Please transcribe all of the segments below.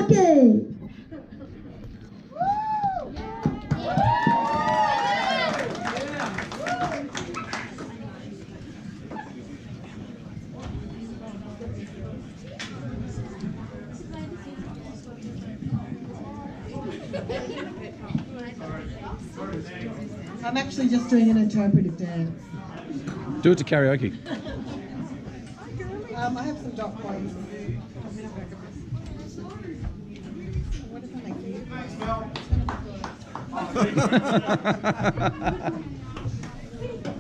lucky. I'm actually just doing an interpretive dance. Do it to karaoke. I have some dot points. What if I make you?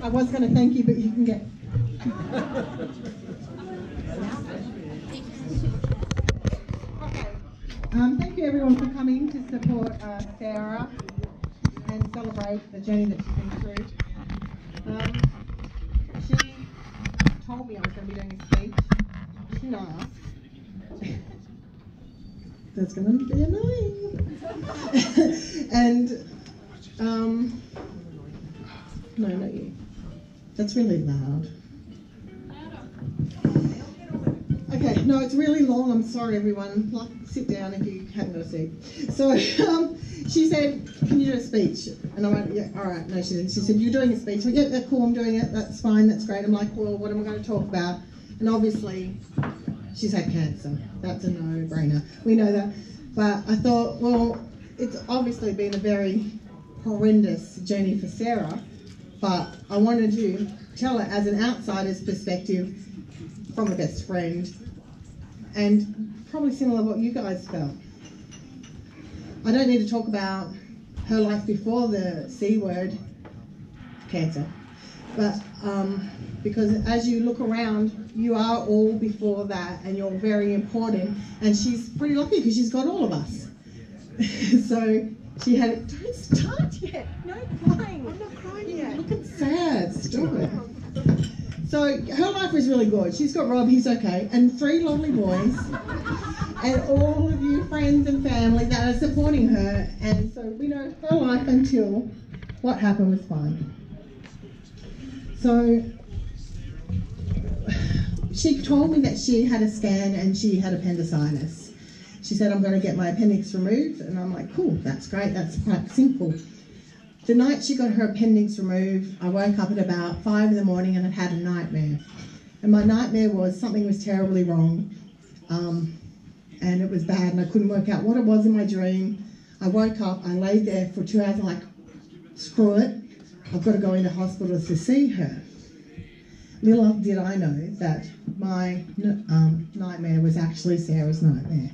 I was going to thank you, but you can get. Thank you everyone for coming to support Sarah and celebrate the journey that she's been through. She told me I was going to be doing a speech. She didn't ask. That's going to be annoying. And, no, not you. That's really loud. Okay, no, it's really long. I'm sorry, everyone. Like, sit down if you haven't got a seat. So, she said, can you do a speech? And I went, yeah, all right. No, she didn't. She said, you're doing a speech. I went, yeah, that's cool, I'm doing it. That's fine, that's great. I'm like, well, what am I going to talk about? And obviously, she's had cancer. That's a no-brainer. We know that. But I thought, well, it's obviously been a very horrendous journey for Sarah. But I wanted to tell her as an outsider's perspective from a best friend. And probably similar to what you guys felt. I don't need to talk about her life before the C word, cancer, but because as you look around, you are all before that and you're very important, and she's pretty lucky because she's got all of us. So she had, don't start yet, no crying. I'm not crying yet. Looking sad, stop it. So her life was really good. She's got Rob, he's okay, and 3 lovely boys, and all of you friends and family that are supporting her. And so we know her life until what happened was fine. So she told me that she had a scan and she had appendicitis. She said, I'm going to get my appendix removed, and I'm like, cool, that's great, that's quite simple. The night she got her appendix removed, I woke up at about 5 in the morning and I had a nightmare. And my nightmare was something was terribly wrong, and it was bad, and I couldn't work out what it was in my dream. I woke up, I laid there for 2 hours, I'm like, screw it, I've got to go into hospital to see her. Little did I know that my nightmare was actually Sarah's nightmare.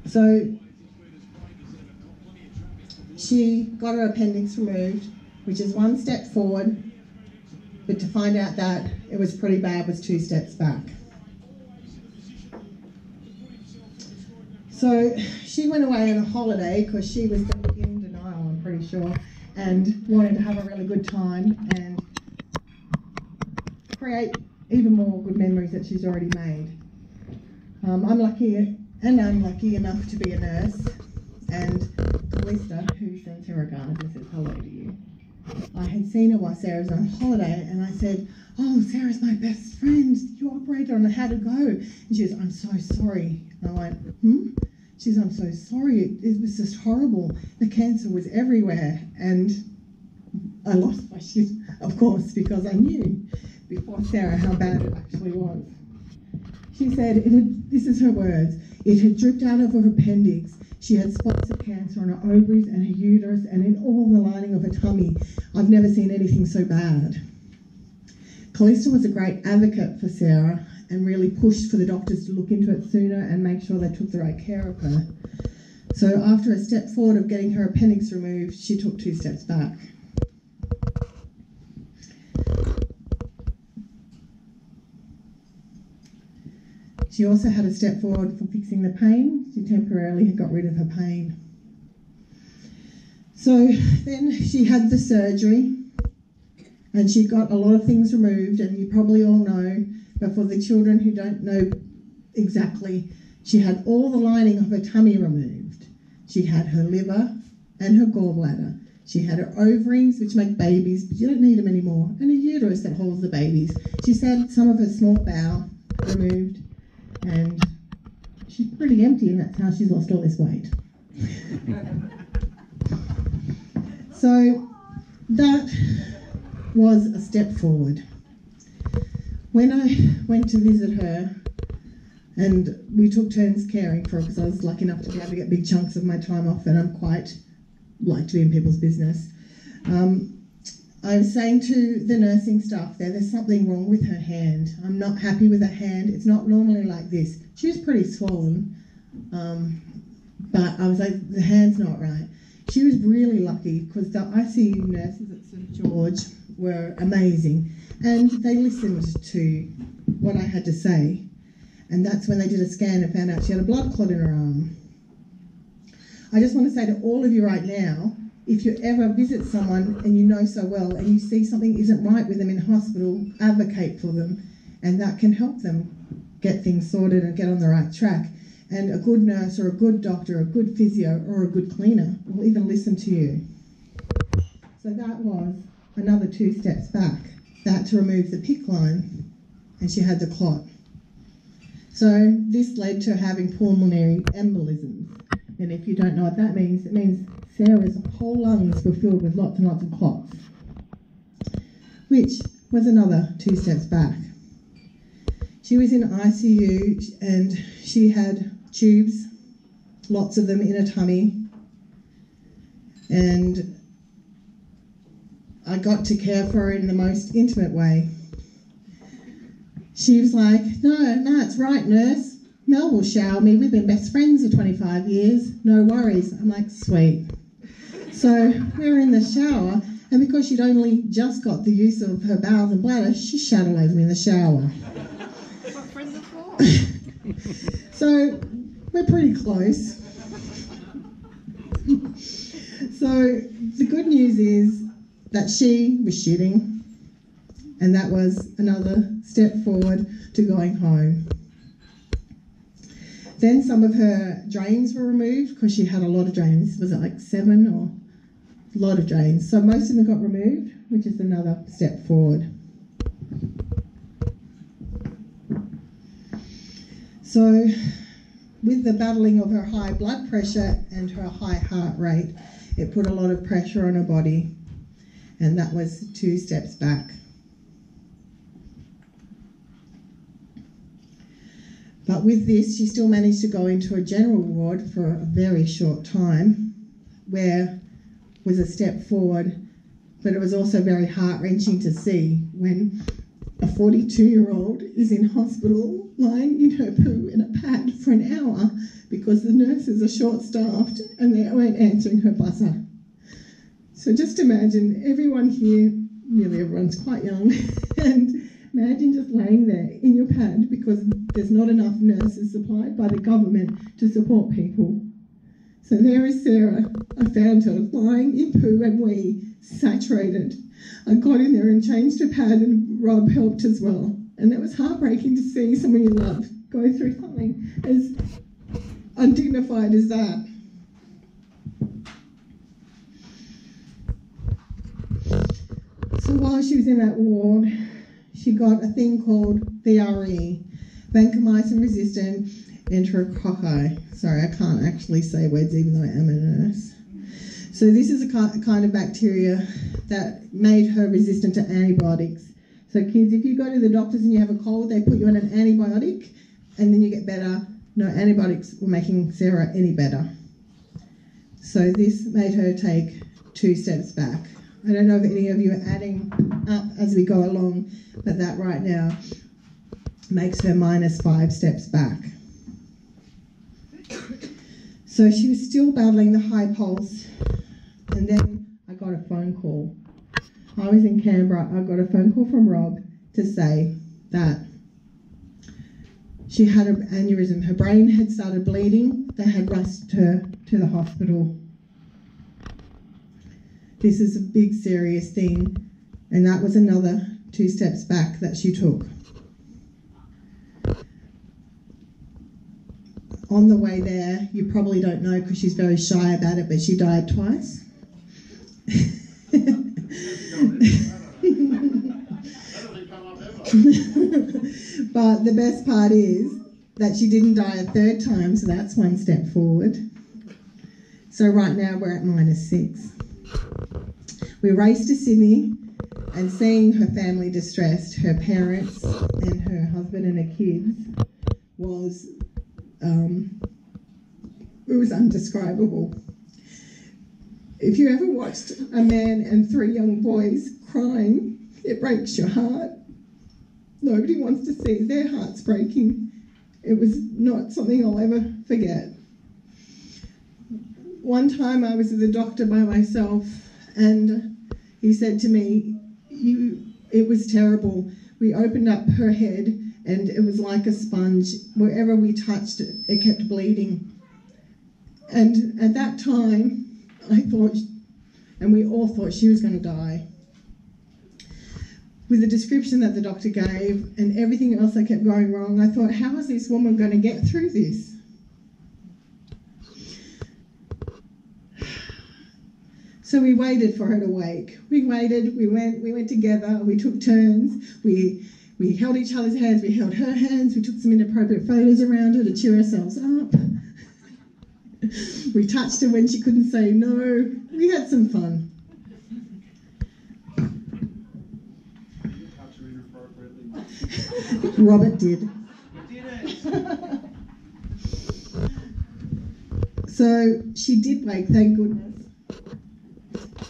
So she got her appendix removed, which is 1 step forward, but to find out that it was pretty bad was 2 steps back. So she went away on a holiday because she was in denial, I'm pretty sure, and wanted to have a really good time and create even more good memories that she's already made. I'm lucky and unlucky enough to be a nurse, and Calista, who sends her regards and says hello to you, I had seen her while Sarah was on holiday, and I said, oh, Sarah's my best friend, you operated on her, how'd it go? And she goes, I'm so sorry. And I went, She said, I'm so sorry, it was just horrible. The cancer was everywhere. And I lost my shit, of course, because I knew before Sarah how bad it actually was. She said, this is her words, it had dripped out of her appendix. She had spots of cancer on her ovaries and her uterus and in all the lining of her tummy. I've never seen anything so bad. Calista was a great advocate for Sarah and really pushed for the doctors to look into it sooner and make sure they took the right care of her. So after a step forward of getting her appendix removed, she took 2 steps back. She also had a step forward for fixing the pain. She temporarily had got rid of her pain. So then she had the surgery and she got a lot of things removed, and you probably all know, but for the children who don't know exactly, she had all the lining of her tummy removed. She had her liver and her gallbladder. She had her ovaries, which make babies, but you don't need them anymore, and a uterus that holds the babies. She's had some of her small bowel removed, and she's pretty empty, and that's how she's lost all this weight. So that was a step forward. When I went to visit her, and we took turns caring for her because I was lucky enough to be able to get big chunks of my time off, and I'm quite like to be in people's business. I was saying to the nursing staff there's something wrong with her hand. I'm not happy with her hand. It's not normally like this. She was pretty swollen, but I was like, the hand's not right. She was really lucky because the ICU nurses at St George were amazing, and they listened to what I had to say. And that's when they did a scan and found out she had a blood clot in her arm. I just want to say to all of you right now, if you ever visit someone and you know so well and you see something isn't right with them in hospital, advocate for them, and that can help them get things sorted and get on the right track. And a good nurse or a good doctor, a good physio or a good cleaner will even listen to you. So that was another 2 steps back. That to remove the PICC line, and she had the clot. So this led to having pulmonary embolisms. And if you don't know what that means, it means Sarah's whole lungs were filled with lots and lots of clots, which was another 2 steps back. She was in ICU and she had tubes, lots of them in her tummy, and I got to care for her in the most intimate way. She was like, no, it's right, nurse. Mel will shower me. We've been best friends for 25 years. No worries. I'm like, sweet. So we were in the shower, and because she'd only just got the use of her bowels and bladder, she shat all over me in the shower. What friends are for? So we're pretty close. So the good news is that she was shitting, and that was another step forward to going home. Then some of her drains were removed because she had a lot of drains. Was it like 7 or a lot of drains? So most of them got removed, which is another step forward. So with the battling of her high blood pressure and her high heart rate, it put a lot of pressure on her body, and that was 2 steps back. But with this, she still managed to go into a general ward for a very short time, where was a step forward, but it was also very heart-wrenching to see when a 42-year-old is in hospital lying in her poo in a pad for an hour because the nurses are short-staffed and they weren't answering her buzzer. So just imagine everyone here, nearly everyone's quite young, and imagine just laying there in your pad because there's not enough nurses supplied by the government to support people. So there is Sarah. I found her lying in poo and wee, saturated. I got in there and changed her pad, and Rob helped as well. And it was heartbreaking to see someone you love go through something as undignified as that. So while she was in that ward, she got a thing called VRE, vancomycin resistant enterococci. Sorry, I can't actually say words even though I am a nurse. So this is a kind of bacteria that made her resistant to antibiotics. So kids, if you go to the doctors and you have a cold, they put you on an antibiotic and then you get better. No antibiotics were making Sarah any better. So this made her take 2 steps back. I don't know if any of you are adding up as we go along, but that right now makes her -5 steps back. So she was still battling the high pulse, and then I got a phone call. I was in Canberra. I got a phone call from Rob to say that she had an aneurysm. Her brain had started bleeding. They had rushed her to the hospital. This is a big, serious thing, and that was another 2 steps back that she took. On the way there, you probably don't know because she's very shy about it, but she died twice. But the best part is that she didn't die a third time, so that's one step forward. So right now we're at -6. We raced to Sydney, and seeing her family distressed, her parents and her husband and her kids, it was undescribable. If you ever watched a man and 3 young boys crying, it breaks your heart. Nobody wants to see their hearts breaking. It was not something I'll ever forget. One time I was at the doctor by myself, and he said to me, it was terrible. We opened up her head and it was like a sponge. Wherever we touched it, it kept bleeding. And at that time, I thought, and we all thought she was going to die. With the description that the doctor gave and everything else that kept going wrong, I thought, how is this woman going to get through this? So we waited for her to wake. We waited, we went together, we took turns, we held each other's hands, we held her hands, we took some inappropriate photos around her to cheer ourselves up. We touched her when she couldn't say no. We had some fun. Touch her inappropriately. Robert did. Did it? So she did wake, thank goodness.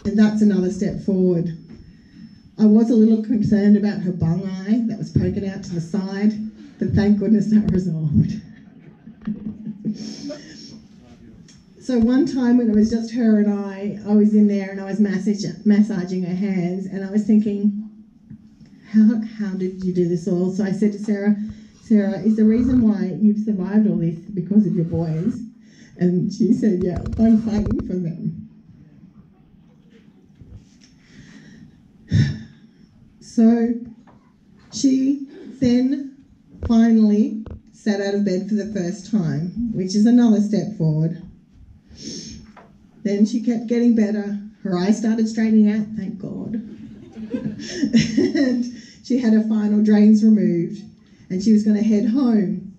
And that's another step forward. I was a little concerned about her bung eye that was poking out to the side, but thank goodness that resolved. So one time when it was just her and I was in there and I was massaging her hands, and I was thinking, how did you do this all? So I said to Sarah, is the reason why you've survived all this because of your boys? And she said, yeah, I'm fighting for them. So she then finally sat out of bed for the first time, which is another step forward. Then she kept getting better. Her eyes started straightening out, thank God. And she had her final drains removed, and she was going to head home,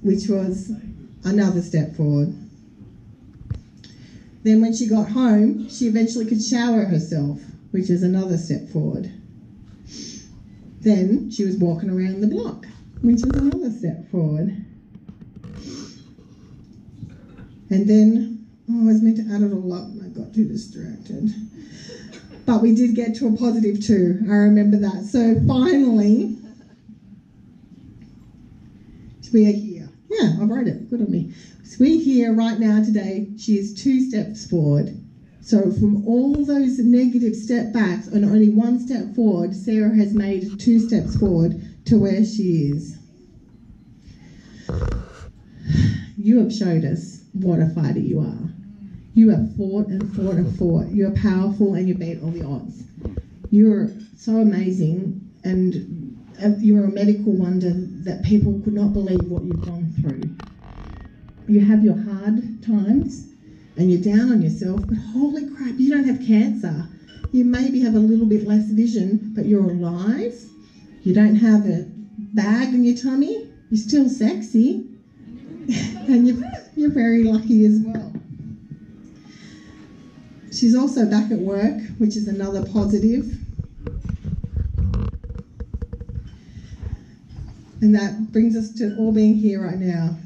which was another step forward. Then when she got home, she eventually could shower herself, which is another step forward. Then she was walking around the block, which is another step forward. And then, I was meant to add it all up and I got too distracted. But we did get to a +2, I remember that. So finally, we are here. Yeah, I wrote it, good on me. So we're here right now today, she is 2 steps forward. So from all those negative step backs and only 1 step forward, Sarah has made 2 steps forward to where she is. You have showed us what a fighter you are. You have fought and fought and fought. You are powerful and you beat all the odds. You are so amazing, and you are a medical wonder that people could not believe what you've gone through. You have your hard times and you're down on yourself, but holy crap, you don't have cancer. You maybe have a little bit less vision, but you're alive. You don't have a bag in your tummy. You're still sexy. And you're very lucky as well. She's also back at work, which is another positive. And that brings us to all being here right now.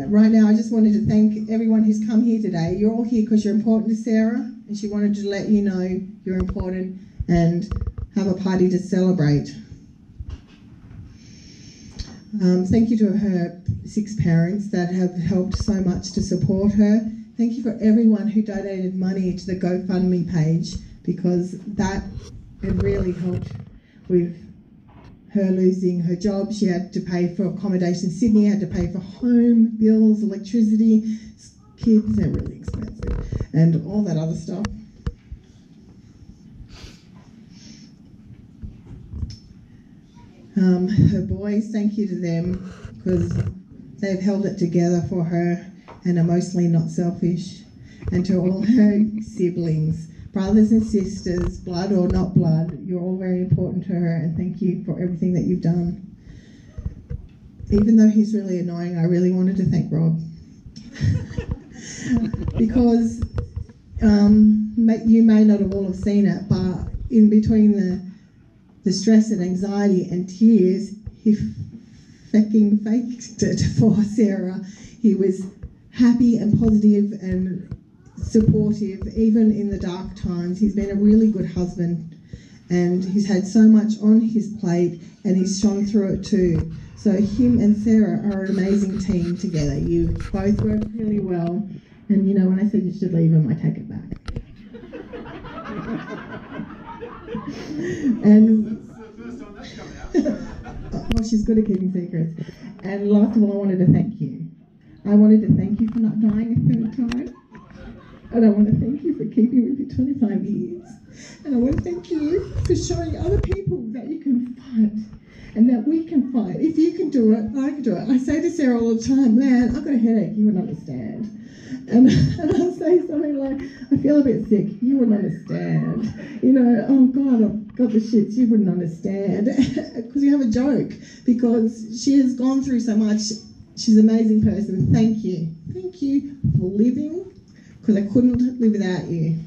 Right now, I just wanted to thank everyone who's come here today. You're all here because you're important to Sarah, and she wanted to let you know you're important and have a party to celebrate. Thank you to her 6 parents that have helped so much to support her. Thank you for everyone who donated money to the GoFundMe page, because that it really helped with her losing her job. She had to pay for accommodation. Sydney had to pay for home bills, electricity, kids, they're really expensive, and all that other stuff. Her boys, thank you to them, because they've held it together for her and are mostly not selfish. And to all her siblings, brothers and sisters, blood or not blood, you're all very important to her, and thank you for everything that you've done. even though he's really annoying, I really wanted to thank Rob. Because you may not have all have seen it, but in between the stress and anxiety and tears, he fucking faked it for Sarah. He was happy and positive and supportive, even in the dark times. He's been a really good husband, and he's had so much on his plate, and he's shone through it too. So him and Sarah are an amazing team together. You both work really well, and you know, when I said you should leave him, I take it back. And That's the first time that's come out. well, she's good at keeping secrets. And last of all, I wanted to thank you. I wanted to thank you for not dying a third time. And I want to thank you for keeping me for 25 years. And I want to thank you for showing other people that you can fight and that we can fight. If you can do it, I can do it. I say to Sarah all the time, man, I've got a headache, you wouldn't understand. And I'll say something like, I feel a bit sick, you wouldn't understand. You know, oh God, I've got the shits, you wouldn't understand. Because you have a joke, because she has gone through so much. She's an amazing person. Thank you. Thank you for living, because I couldn't live without you.